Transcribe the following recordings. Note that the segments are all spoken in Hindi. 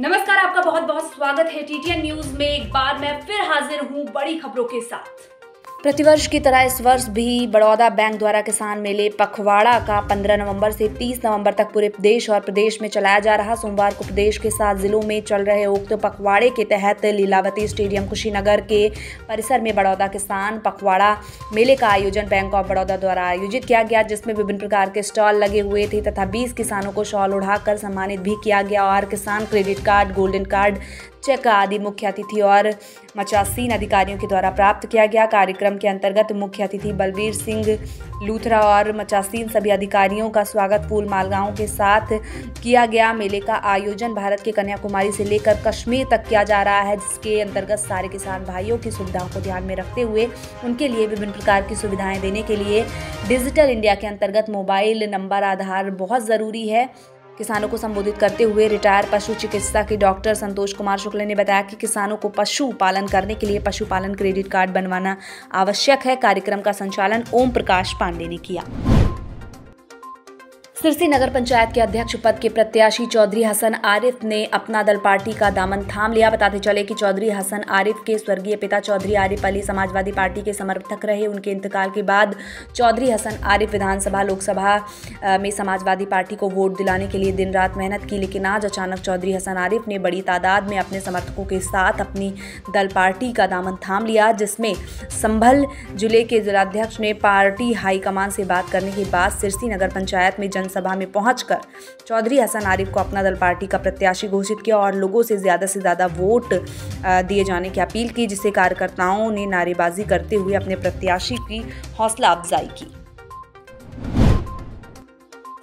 नमस्कार, आपका बहुत बहुत स्वागत है टीटीएन न्यूज में। एक बार मैं फिर हाजिर हूं बड़ी खबरों के साथ। प्रतिवर्ष की तरह इस वर्ष भी बड़ौदा बैंक द्वारा किसान मेले पखवाड़ा का 15 नवंबर से 30 नवंबर तक पूरे देश और प्रदेश में चलाया जा रहा। सोमवार को प्रदेश के 7 जिलों में चल रहे उक्त पखवाड़े के तहत लीलावती स्टेडियम कुशीनगर के परिसर में बड़ौदा किसान पखवाड़ा मेले का आयोजन बैंक ऑफ बड़ौदा द्वारा आयोजित किया गया, जिसमें विभिन्न प्रकार के स्टॉल लगे हुए थे तथा 20 किसानों को शॉल उड़ाकर सम्मानित भी किया गया और किसान credit card, golden card, cheque आदि मुख्य अतिथि और 85 अधिकारियों के द्वारा प्राप्त किया गया। कार्यक्रम के अंतर्गत मुख्य अतिथि बलबीर सिंह लूथरा और 85 सभी अधिकारियों का स्वागत फूल मालाओं के साथ किया गया। मेले का आयोजन भारत के कन्याकुमारी से लेकर कश्मीर तक किया जा रहा है, जिसके अंतर्गत सारे किसान भाइयों की सुविधाओं को ध्यान में रखते हुए उनके लिए विभिन्न प्रकार की सुविधाएं देने के लिए डिजिटल इंडिया के अंतर्गत मोबाइल नंबर आधार बहुत ज़रूरी है। किसानों को संबोधित करते हुए रिटायर्ड पशु चिकित्सक डॉक्टर संतोष कुमार शुक्ल ने बताया कि किसानों को पशु पालन करने के लिए पशुपालन क्रेडिट कार्ड बनवाना आवश्यक है। कार्यक्रम का संचालन ओम प्रकाश पांडे ने किया। सिरसी नगर पंचायत के अध्यक्ष पद के प्रत्याशी चौधरी हसन आरिफ ने अपना दल पार्टी का दामन थाम लिया। बताते चले कि चौधरी हसन आरिफ के स्वर्गीय पिता चौधरी आरिफ अली समाजवादी पार्टी के समर्थक रहे। उनके इंतकाल के बाद चौधरी हसन आरिफ विधानसभा लोकसभा में समाजवादी पार्टी को वोट दिलाने के लिए दिन रात मेहनत की, लेकिन आज अचानक चौधरी हसन आरिफ ने बड़ी तादाद में अपने समर्थकों के साथ अपनी दल पार्टी का दामन थाम लिया, जिसमें संभल जिले के जिलाध्यक्ष ने पार्टी हाईकमान से बात करने के बाद सिरसी नगर पंचायत में सभा में पहुंचकर चौधरी हसन आरिफ को अपना दल पार्टी का प्रत्याशी घोषित किया और लोगों से ज्यादा वोट दिए जाने की अपील की, जिससे कार्यकर्ताओं ने नारेबाजी करते हुए अपने प्रत्याशी की हौसला अफजाई की।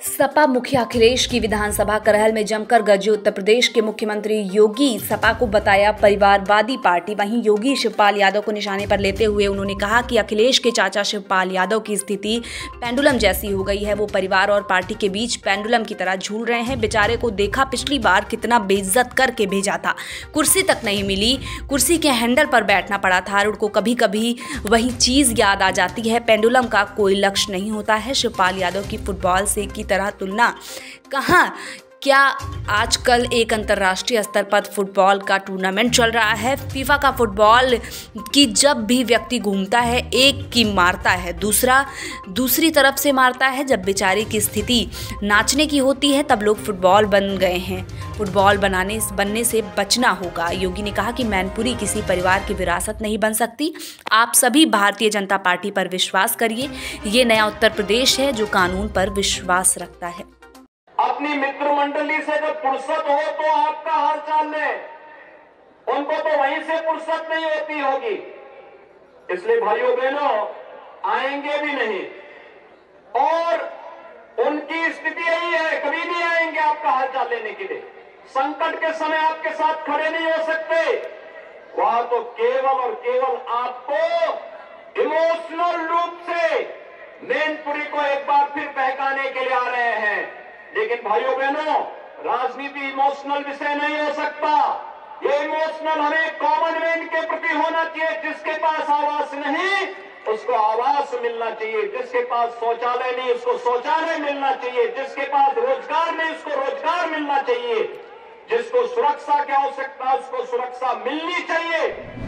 सपा मुखिया अखिलेश की विधानसभा करहल में जमकर गरजे उत्तर प्रदेश के मुख्यमंत्री योगी सपा को बताया परिवारवादी पार्टी। वहीं योगी शिवपाल यादव को निशाने पर लेते हुए उन्होंने कहा कि अखिलेश के चाचा शिवपाल यादव की स्थिति पेंडुलम जैसी हो गई है। वो परिवार और पार्टी के बीच पेंडुलम की तरह झूल रहे हैं। बेचारे को देखा पिछली बार कितना बेइज्जत करके भेजा था, कुर्सी तक नहीं मिली, कुर्सी के हैंडल पर बैठना पड़ा था। उनको कभी कभी वही चीज़ याद आ जाती है, पेंडुलम का कोई लक्ष्य नहीं होता है। शिवपाल यादव की फुटबॉल से की तरह तुलना कहाँ? क्या आजकल एक अंतर्राष्ट्रीय स्तर पर फुटबॉल का टूर्नामेंट चल रहा है। फीफा का फुटबॉल की जब भी व्यक्ति घूमता है, एक की मारता है, दूसरी तरफ से मारता है। जब बेचारे की स्थिति नाचने की होती है तब लोग फुटबॉल बन गए हैं। फुटबॉल बनने से बचना होगा। योगी ने कहा कि मैनपुरी किसी परिवार की विरासत नहीं बन सकती। आप सभी भारतीय जनता पार्टी पर विश्वास करिए। ये नया उत्तर प्रदेश है जो कानून पर विश्वास रखता है। अपनी मित्र मंडली से जब फुर्सत हो तो आपका हाल चाल ले, उनको तो वहीं से फुर्सत नहीं होती होगी, इसलिए भाइयों बहनों आएंगे भी नहीं और उनकी स्थिति यही है, कभी नहीं आएंगे आपका हाल चाल लेने के लिए। संकट के समय आपके साथ खड़े नहीं हो सकते। वहां तो केवल और केवल आपको इमोशनल रूप से मैनपुरी को एक बार फिर बहकाने के लिए आ रहे हैं। लेकिन भाइयों बहनों, राजनीति इमोशनल विषय नहीं हो सकता। ये इमोशनल हमें कॉमन मैन के प्रति होना चाहिए। जिसके पास आवास नहीं उसको आवास मिलना चाहिए, जिसके पास शौचालय नहीं उसको शौचालय मिलना चाहिए, जिसके पास रोजगार नहीं उसको रोजगार मिलना चाहिए, जिसको सुरक्षा की आवश्यकता उसको सुरक्षा मिलनी चाहिए।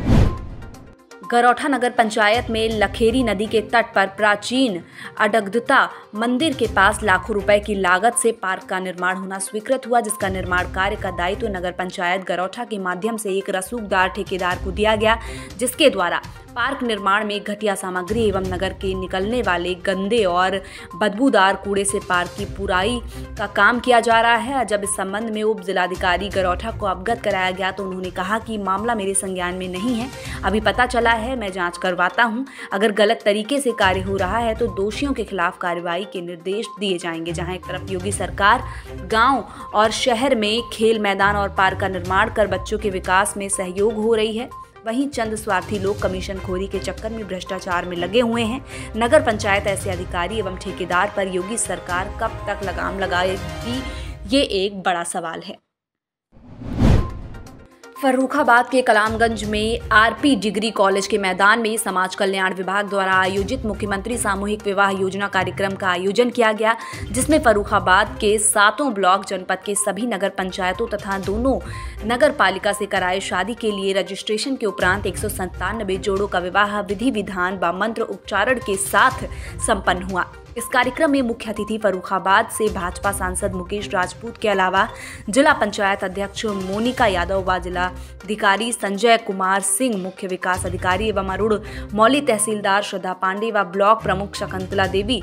गरौठा नगर पंचायत में लखेरी नदी के तट पर प्राचीन अडगदता मंदिर के पास लाखों रुपए की लागत से पार्क का निर्माण होना स्वीकृत हुआ, जिसका निर्माण कार्य का दायित्व नगर पंचायत गरौठा के माध्यम से एक रसूखदार ठेकेदार को दिया गया, जिसके द्वारा पार्क निर्माण में घटिया सामग्री एवं नगर के निकलने वाले गंदे और बदबूदार कूड़े से पार्क की पुराई का काम किया जा रहा है। जब इस संबंध में उप जिलाधिकारी गरौठा को अवगत कराया गया तो उन्होंने कहा कि मामला मेरे संज्ञान में नहीं है, अभी पता चला है, मैं जांच करवाता हूं। अगर गलत तरीके से कार्य हो रहा है तो दोषियों के खिलाफ कार्रवाई के निर्देश दिए जाएंगे। जहां एक तरफ योगी सरकार गाँव और शहर में खेल मैदान और पार्क का निर्माण कर बच्चों के विकास में सहयोग हो रही है, वहीं चंद स्वार्थी लोग कमीशनखोरी के चक्कर में भ्रष्टाचार में लगे हुए हैं। नगर पंचायत ऐसे अधिकारी एवं ठेकेदार पर योगी सरकार कब तक लगाम लगाएगी, ये एक बड़ा सवाल है। फर्रुखाबाद के कलामगंज में आरपी डिग्री कॉलेज के मैदान में समाज कल्याण विभाग द्वारा आयोजित मुख्यमंत्री सामूहिक विवाह योजना कार्यक्रम का आयोजन किया गया, जिसमें फर्रुखाबाद के 7 ब्लॉक जनपद के सभी नगर पंचायतों तथा दोनों नगर पालिका से कराए शादी के लिए रजिस्ट्रेशन के उपरांत 197 जोड़ों का विवाह विधि विधान व मंत्र उच्चारण के साथ संपन्न हुआ। इस कार्यक्रम में मुख्य अतिथि फर्रुखाबाद से भाजपा सांसद मुकेश राजपूत के अलावा जिला पंचायत अध्यक्ष मोनिका यादव व जिलाधिकारी संजय कुमार सिंह, मुख्य विकास अधिकारी एवं अरुण मौली, तहसीलदार श्रद्धा पांडे व ब्लॉक प्रमुख शकुंतला देवी,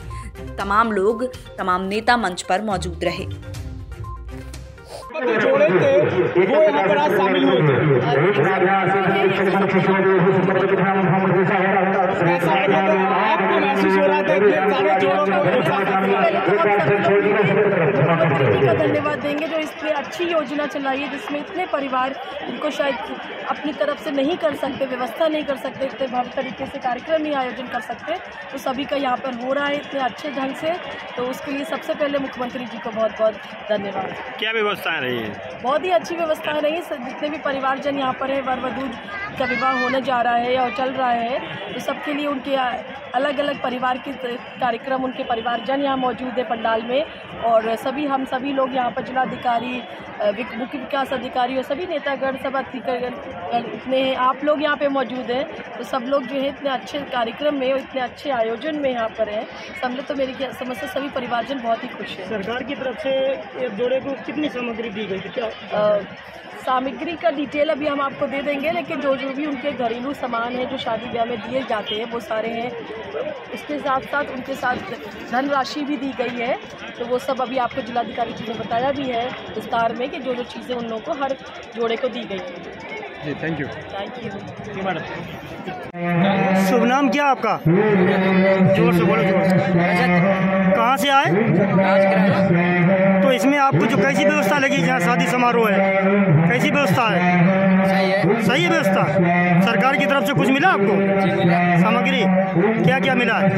तमाम नेता मंच पर मौजूद रहे। जोड़े थे वो यहाँ पर आज शामिल हुए आपको महसूस हो रहा था कि सारे जोड़ों का धन्यवाद देंगे जो इसमें अच्छी योजना चलाई है, जिसमें इतने परिवार इनको शायद अपनी तरफ से नहीं कर सकते, व्यवस्था नहीं कर सकते, इतने भव्य तरीके से कार्यक्रम नहीं आयोजन कर सकते, तो सभी का यहाँ पर हो रहा है इतने अच्छे ढंग से। तो उसके लिए सबसे पहले मुख्यमंत्री जी को बहुत बहुत धन्यवाद। क्या व्यवस्थाएं रही है? बहुत ही अच्छी व्यवस्थाएं रही। जितने भी परिवारजन यहाँ पर है, वर वधू का विवाह होने जा रहा है और चल रहा है, तो सबके लिए उनके अलग अलग परिवार के कार्यक्रम, उनके परिवारजन यहाँ मौजूद है पंडाल में, और हम सभी लोग यहाँ पर जिलाधिकारी, मुख्य विकास अधिकारी और सभी नेतागण, सब इतने आप लोग यहाँ पे मौजूद हैं, तो सब लोग जो है इतने अच्छे कार्यक्रम में और इतने अच्छे आयोजन में यहाँ पर हैं। समझ तो मेरी समझ से सभी परिवारजन बहुत ही खुश हैं। सरकार की तरफ से एक जोड़े को कितनी सामग्री दी गई? क्या सामग्री का डिटेल अभी हम आपको दे देंगे, लेकिन जो भी उनके घरेलू सामान है जो शादी ब्याह में दिए जाते हैं वो सारे हैं। उसके साथ साथ उनके साथ धनराशि भी दी गई है, तो वो सब अभी आपको जिलाधिकारी जी ने बताया भी है विस्तार में कि जो चीज़ें उन लोगों को हर जोड़े को दी गई है। जी, थैंक यू। Thank you. शुभ नाम क्या आपका? जोर से बोलो, जोर से। कहाँ से आए? तो इसमें आपको जो कैसी व्यवस्था लगी जहाँ शादी समारोह है, कैसी व्यवस्था है? सही है व्यवस्था। सरकार की तरफ से कुछ मिला आपको? सामग्री क्या क्या मिला है?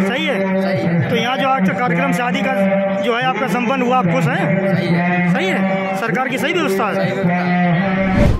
सही है। तो यहाँ जो आज का कार्यक्रम शादी का जो है आपका संपन्न हुआ, आप खुश हैं? सही है। सरकार की सही व्यवस्था है।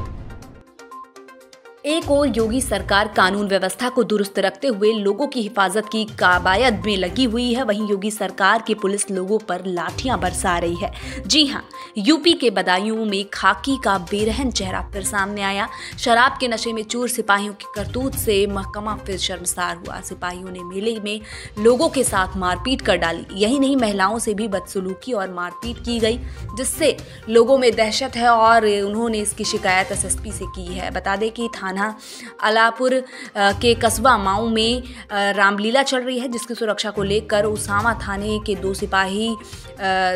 एक और योगी सरकार कानून व्यवस्था को दुरुस्त रखते हुए लोगों की हिफाजत की कवायद में लगी हुई है, वहीं योगी सरकार की पुलिस लोगों पर लाठियां बरसा रही है। जी हां, यूपी के बदायूं में खाकी का बेरहम चेहरा फिर सामने आया। शराब के नशे में चूर सिपाहियों की करतूत से महकमा फिर शर्मसार हुआ। सिपाहियों ने मेले में लोगों के साथ मारपीट कर डाली। यही नहीं, महिलाओं से भी बदसलूकी और मारपीट की गई, जिससे लोगों में दहशत है और उन्होंने इसकी शिकायत एसएसपी से की है। बता दें कि थाना अलापुर के कस्बा माऊ में रामलीला चल रही है, जिसकी सुरक्षा को लेकर उसामा थाने के 2 सिपाही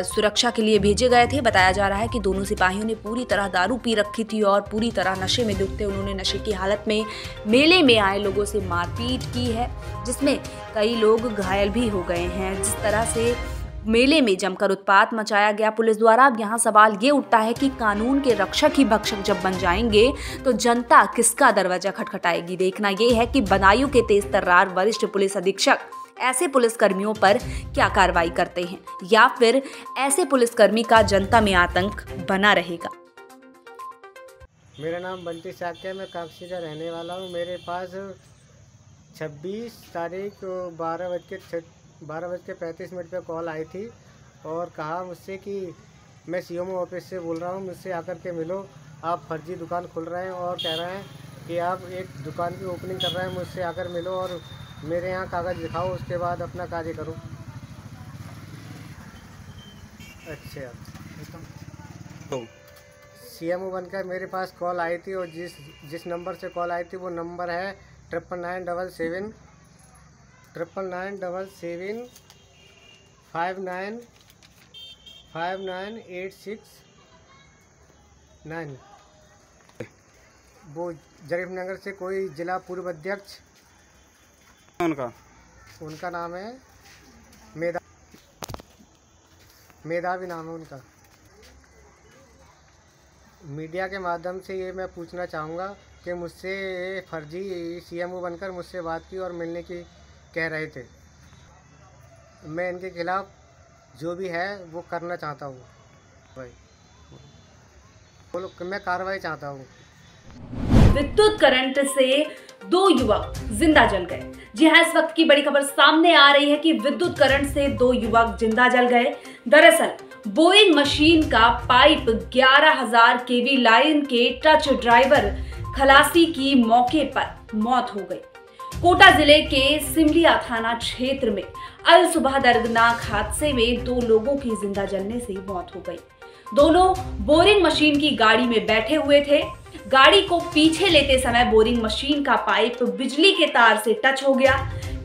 सुरक्षा के लिए भेजे गए थे। बताया जा रहा है कि दोनों सिपाहियों ने पूरी तरह दारू पी रखी थी और पूरी तरह नशे में डूबते उन्होंने नशे की हालत में मेले में आए लोगों से मारपीट की है, जिसमें कई लोग घायल भी हो गए हैं। जिस तरह से मेले में जमकर उत्पात मचाया गया पुलिस द्वारा, अब यहाँ सवाल ये उठता है कि कानून के रक्षक ही भक्षक जब बन जाएंगे तो जनता किसका दरवाजा खटखटाएगी। देखना ये है कि बदायूं के तेज तर्रार वरिष्ठ पुलिस अधीक्षक ऐसे पुलिसकर्मियों पर क्या कार्रवाई करते हैं, या फिर ऐसे पुलिसकर्मी का जनता में आतंक बना रहेगा। मेरा नाम बंटी साक्य है, मैं काकसी का रहने वाला हूँ। मेरे पास 26 तारीख को 12:35 पे कॉल आई थी और कहा मुझसे कि मैं सीएमओ ऑफिस से बोल रहा हूँ, मुझसे आकर के मिलो, आप फर्जी दुकान खोल रहे हैं और कह रहे हैं कि आप एक दुकान की ओपनिंग कर रहे हैं, मुझसे आकर मिलो और मेरे यहाँ कागज़ दिखाओ, उसके बाद अपना कार्य करो। अच्छा, तो सीएमओ बनकर मेरे पास कॉल आई थी और जिस नंबर से कॉल आई थी वो नंबर है 99977 5986 वो जरीफ नगर से कोई जिला पूर्व अध्यक्ष, उनका नाम है मेधावी नाम है उनका। मीडिया के माध्यम से ये मैं पूछना चाहूँगा कि मुझसे फर्जी सीएमओ बनकर मुझसे बात की और मिलने की कह रहे थे। मैं इनके खिलाफ़ जो भी है वो करना चाहता हूँ भाई। मैं कार्रवाई चाहता हूँ। विद्युत करंट से 2 युवक जिंदा जल गए। जी हाँ, इस वक्त की बड़ी खबर सामने आ रही है कि विद्युत करंट से 2 युवक जिंदा जल गए। दरअसल बोइंग मशीन का पाइप 11,000 केवी लाइन के टच ड्राइवर खलासी की मौके पर मौत हो गई। कोटा जिले के सिमलिया थाना क्षेत्र में अल सुबह दर्दनाक हादसे में 2 लोगों की जिंदा जलने से मौत हो गई। दोनों बोरिंग मशीन की गाड़ी में बैठे हुए थे। गाड़ी को पीछे लेते समय बोरिंग मशीन का पाइप बिजली के तार से टच हो गया।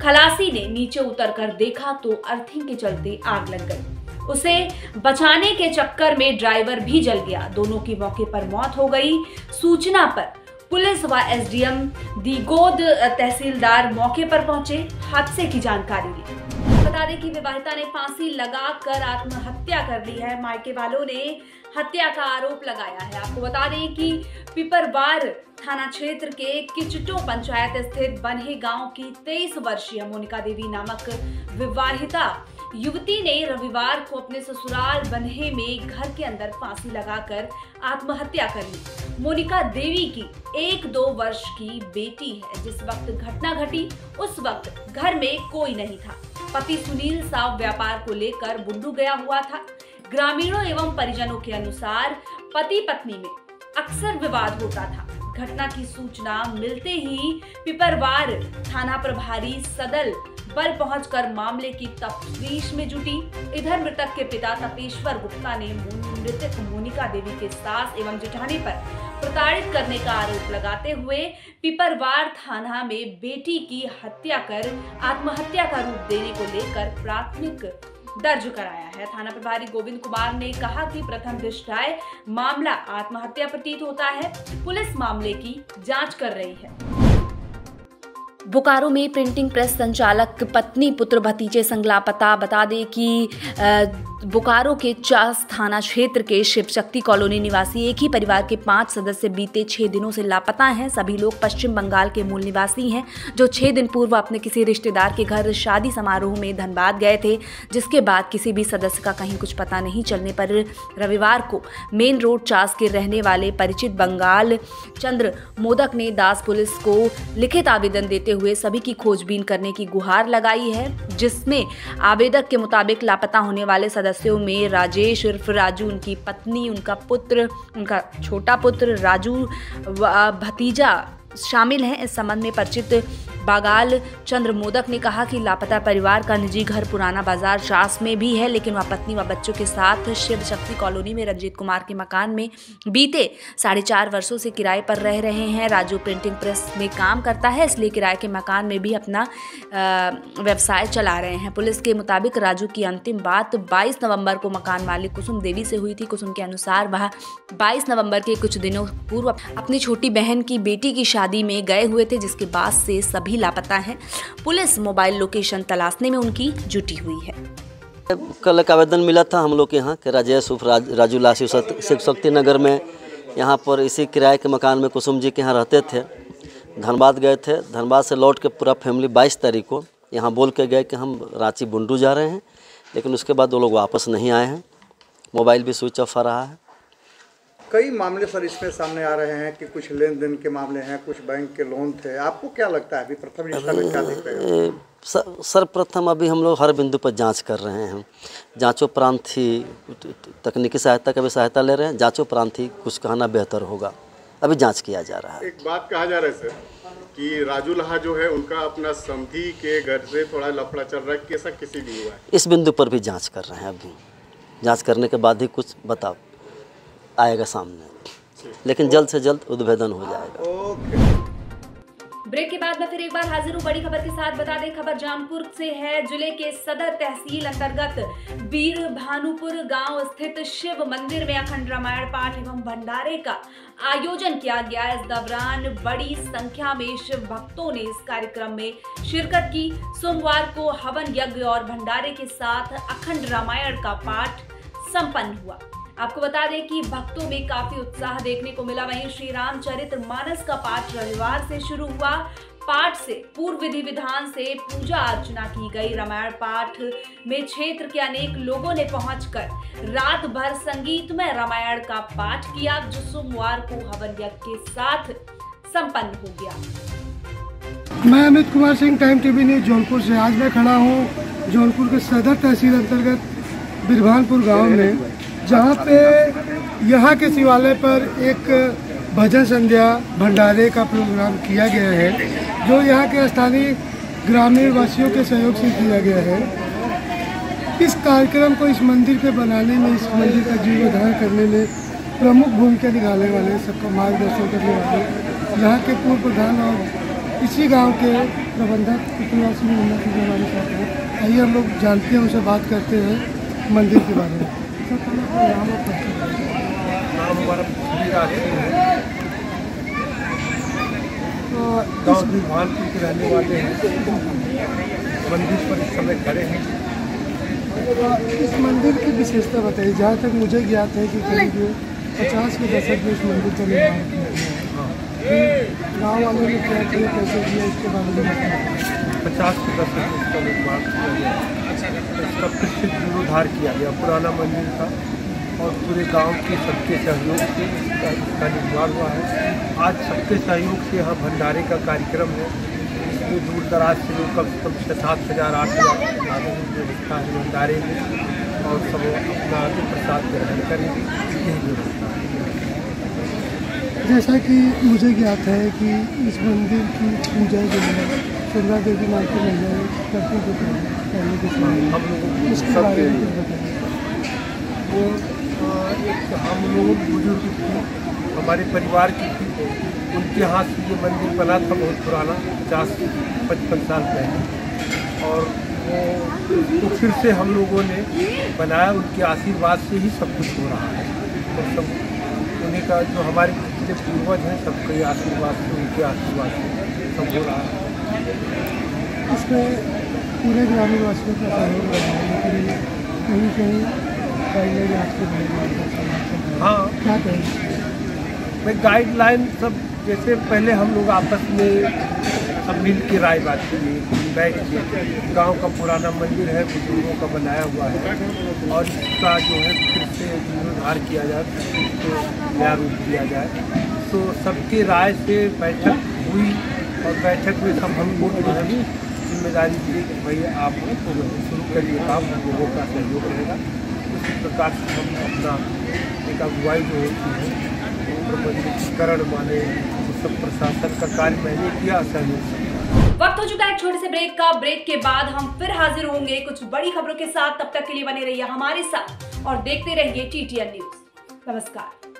खलासी ने नीचे उतरकर देखा तो अर्थिंग के चलते आग लग गई। उसे बचाने के चक्कर में ड्राइवर भी जल गया। दोनों की मौके पर मौत हो गई। सूचना पर पुलिस व एसडीएम दीगोद तहसीलदार मौके पर पहुंचे, हादसे की जानकारी ली। बता दें कि विवाहिता ने फांसी लगाकर आत्महत्या कर ली है। मायके वालों ने हत्या का आरोप लगाया है। आपको बता दें कि पिपरवार थाना क्षेत्र के किचटो पंचायत स्थित बन्हे गांव की 23 वर्षीय मोनिका देवी नामक विवाहिता युवती ने रविवार को अपने ससुराल बन्हे में घर के अंदर फांसी लगाकर आत्महत्या कर ली। मोनिका देवी की 1-2 वर्ष की बेटी है। जिस वक्त घटना घटी उस वक्त घर में कोई नहीं था। पति सुनील साव व्यापार को लेकर बुंडू गया हुआ था। ग्रामीणों एवं परिजनों के अनुसार पति पत्नी में अक्सर विवाद होता था। घटना की सूचना मिलते ही पिपरवार थाना प्रभारी सदल बल पहुंचकर मामले की तफ्तीश में जुटी। इधर मृतक के पिता तपेश्वर गुप्ता ने मृतक मोनिका देवी के सास एवं जेठानी पर प्रताड़ित करने का आरोप लगाते हुए पिपरवार थाना में बेटी की हत्या कर आत्महत्या का रूप देने को लेकर प्राथमिक दर्ज कराया है। थाना प्रभारी गोविंद कुमार ने कहा कि प्रथम दृष्टया मामला आत्महत्या प्रतीत होता है। पुलिस मामले की जांच कर रही है। बोकारो में प्रिंटिंग प्रेस संचालक पत्नी पुत्र भतीजे संग लापता। बता दें कि बोकारो के चास थाना क्षेत्र के शिव शक्ति कॉलोनी निवासी एक ही परिवार के 5 सदस्य बीते 6 दिनों से लापता हैं। सभी लोग पश्चिम बंगाल के मूल निवासी हैं, जो 6 दिन पूर्व अपने किसी रिश्तेदार के घर शादी समारोह में धनबाद गए थे, जिसके बाद किसी भी सदस्य का कहीं कुछ पता नहीं चलने पर रविवार को मेन रोड चास के रहने वाले परिचित बंगाल चंद्र मोदक ने दास पुलिस को लिखित आवेदन देते हुए सभी की खोजबीन करने की गुहार लगाई है, जिसमें आवेदक के मुताबिक लापता होने वाले सदस्यों में राजेश उर्फ राजू, उनकी पत्नी, उनका पुत्र, उनका छोटा पुत्र राजू व भतीजा शामिल हैं। इस संबंध में परिचित बागाल चंद्र मोदक ने कहा कि लापता परिवार का निजी घर पुराना बाजार चास में भी है, लेकिन वह पत्नी व बच्चों के साथ शिव शक्ति कॉलोनी में रंजीत कुमार के मकान में बीते 4.5 वर्षों से किराए पर रह रहे हैं। राजू प्रिंटिंग प्रेस में काम करता है, इसलिए किराए के मकान में भी अपना व्यवसाय चला रहे हैं। पुलिस के मुताबिक राजू की अंतिम बात 22 नवंबर को मकान मालिक कुसुम देवी से हुई थी। कुसुम के अनुसार वह 22 नवंबर के कुछ दिनों पूर्व अपनी छोटी बहन की बेटी की शादी में गए हुए थे, जिसके बाद से सभी लापता है। पुलिस मोबाइल लोकेशन तलाशने में उनकी जुटी हुई है। कल एक आवेदन मिला था हम लोग के यहाँ कि राजेश उर्फ राजू लासी शिव शक्ति नगर में यहाँ पर इसी किराए के मकान में कुसुम जी के यहाँ रहते थे। धनबाद गए थे। धनबाद से लौट के पूरा फैमिली 22 तारीख को यहाँ बोल के गए कि हम रांची बुंडू जा रहे हैं, लेकिन उसके बाद वो लोग वापस नहीं आए हैं। मोबाइल भी स्विच ऑफ आ रहा है। कई मामले सर इसमें सामने आ रहे हैं कि कुछ लेन देन के मामले हैं, कुछ बैंक के लोन थे। आपको क्या लगता है अभी प्रथम दृष्टया में क्या दिख रहा है? सर प्रथम अभी हम लोग हर बिंदु पर जांच कर रहे हैं। जांचोपरांत ही तकनीकी सहायता का भी सहायता ले रहे हैं। जांचोपरांत ही कुछ कहना बेहतर होगा। अभी जांच किया जा रहा है। एक बात कहा जा रहा है सर कि राजू लहा जो है उनका अपना समधी के घर से थोड़ा लफड़ा चल रहा है, कैसा किसी भी हुआ है? इस बिंदु पर भी जाँच कर रहे हैं। अभी जाँच करने के बाद ही कुछ बता आएगा सामने, लेकिन जल्द से जल्द उद्भेदन हो जाएगा। ब्रेक के बाद मैं फिर एक बार हाजिर हूँ बड़ी खबर के साथ। बता दें खबर जामपुर से है। जिले के सदर तहसील अंतर्गत बीर भानुपुर गांव स्थित शिव मंदिर में अखंड रामायण पाठ एवं भंडारे का आयोजन किया गया। इस दौरान बड़ी संख्या में शिव भक्तों ने इस कार्यक्रम में शिरकत की। सोमवार को हवन यज्ञ और भंडारे के साथ अखंड रामायण का पाठ संपन्न हुआ। आपको बता दें कि भक्तों में काफी उत्साह देखने को मिला। वहीं श्री रामचरितमानस का पाठ रविवार से शुरू हुआ। पाठ से पूर्व विधि विधान से पूजा अर्चना की गई। रामायण पाठ में क्षेत्र के अनेक लोगों ने पहुंचकर रात भर संगीतमय रामायण का पाठ किया, जो सोमवार को हवन यज्ञ के साथ संपन्न हो गया। मैं Amit Kumar Singh, time TV news Jaunpur से। आज मैं खड़ा हूँ जौनपुर के सदर तहसील अंतर्गत बिरभानपुर गांव में, जहां पे यहाँ के शिवालय पर एक भजन संध्या भंडारे का प्रोग्राम किया गया है, जो यहाँ के स्थानीय ग्रामीण वासियों के सहयोग से किया गया है। इस कार्यक्रम को इस मंदिर के बनाने में, इस मंदिर का जीर्णोद्धार करने में प्रमुख भूमिका निभाने वाले, सबका मार्गदर्शन करने वाले यहाँ के पूर्व प्रधान और इसी गांव के प्रबंधक प्रत्याशी हमारे साथ हैं। आइए हम लोग जानते हैं, उनसे बात करते हैं मंदिर के बारे में। नाम हमारा गाँव बिरभानपुर के रहने वाले हैं। मंदिर पर इस समय खड़े हैं। इस मंदिर की विशेषता बताइए। जहाँ तक मुझे ज्ञात है कि करीब 50 के दशक में इस मंदिर का निर्माण किया गया है। गाँव वालों ने क्या किया, कैसे किया, इसके बारे में बताइए। 50 के दशक में इसका निर्माण किया गया, इसका फिर से जीर्णोद्धार किया गया पुराना मंदिर का, और पूरे गांव के सबके सहयोग से इसका निर्माण हुआ है। आज सबके सहयोग से यहाँ भंडारे का कार्यक्रम है। इसमें दूर दराज से लोग कम से कम 6-7 हज़ार 8 हज़ार आदमी व्यवस्था है भंडारे में, और सब अपना प्रसाद ग्रहण करें, यही व्यवस्था है। जैसा कि मुझे ज्ञात है कि इस मंदिर की पूजा जो है दुर्गा देवी माँ की महिलाएं करती पहले के समय, हम लोगों इसके बारे में बताइए। वो एक हम लोगों की बुजुर्ग थी, हमारे परिवार की थी, उनके हाथ से ये मंदिर बना था, बहुत पुराना, 50-55 साल पहले, और वो तो फिर से हम लोगों ने बनाया। उनके आशीर्वाद से ही सब कुछ हो रहा है, और सब उन्हीं का जो हमारे पिछले पूर्वज हैं, सबके आशीर्वाद से, उनके आशीर्वाद से सब हो रहा है। इसमें पूरे ग्रामीण वासियों का सहयोग रहा है, लेकिन कहीं कहीं हाँ, क्या कहें मैं गाइडलाइन सब, जैसे पहले हम लोग आपस में सब मिल के राय बात किए, बैठ के। गांव का पुराना मंदिर है, बुजुर्गों का बनाया हुआ है, और इसका जो है फिर से जीर्णोद्धार किया जाए, तो नया रूप दिया जाए। तो सबके राय से बैठक हुई, और बैठक में सब हमको जो है जिम्मेदारी दी कि भाई आप शुरू करिए काम, लोगों का सहयोग रहेगा। इस प्रकार से हम अपना एक अगुवाई जो होती है, प्रबंधीकरण माने सब प्रशासन का कार्य मैंने किया, सहयोग। वक्त हो चुका है एक छोटे से ब्रेक का। ब्रेक के बाद हम फिर हाजिर होंगे कुछ बड़ी खबरों के साथ। तब तक के लिए बने रहिए हमारे साथ और देखते रहिए TTN न्यूज। नमस्कार।